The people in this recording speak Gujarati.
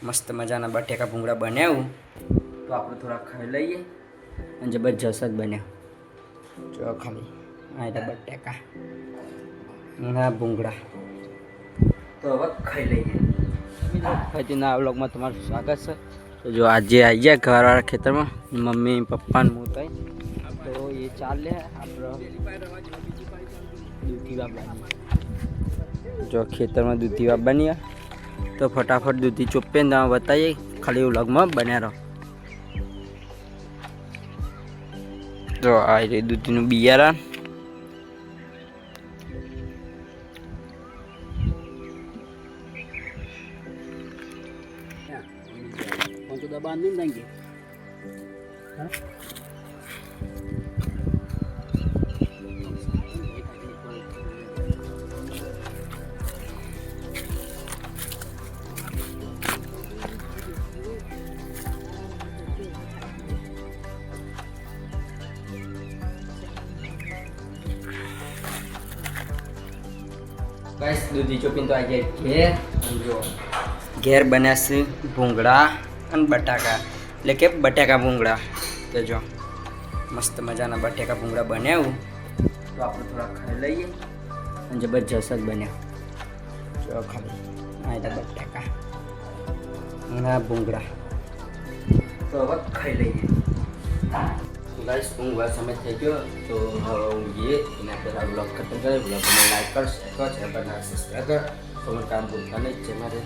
મસ્ત મજાના બટેકા ભૂંગળા બનાવ્યું તો આપણે થોડા ખાઈ લઈએ અને જબરજસ્ત જ બન્યા. જો ખાલી આ રીતે બટેકા ના ભૂંગળા તો હવે ખાઈ લઈએ. ફરીના વ્લોગમાં તમારું સ્વાગત છે. તો જો આજે આવી ગયા ઘરવાળા ખેતરમાં મમ્મી પપ્પા ને હું થઈ તો એ ચાલે આપણે દૂધી વાવવાની. જો ખેતરમાં દૂધી વાવવાની તો ફટાફટ દૂધી ચોપે ને તમે બતાવીએ ખાલી વ્લોગમાં બન્યા રહો. તો આ રહી દૂધીનું બિયારણ. દબાણ નહીં લાગી. ગાઈસ દૂધી ચોપીને તો આજે ઘેર જો ઘેર બન્યા છે ભૂંગળા અને બટાકા એટલે કે બટાકા ભૂંગળા. તો જો મસ્ત મજાના બટાકા ભૂંગળા બનાવ્યું તો આપણે થોડા ખાઈ લઈએ અને જબરજસ્ત જ બન્યા. જો ખાલી આ રીતે બટાકા ના ભૂંગળા તો હવે ખાઈ લઈએ. ગાઈસ ઊંઘવા સમય થઈ ગયો તો હવે ઊંઘીએ એના પહેલાં બ્લોગ ખતમ કરીએ. બ્લોગને લાઈક કરો, શેર કરો, ચેનલ પર સબસ્ક્રાઈબ કરો, કોમેન્ટ કામ ભૂલતા નહીં. જે મારે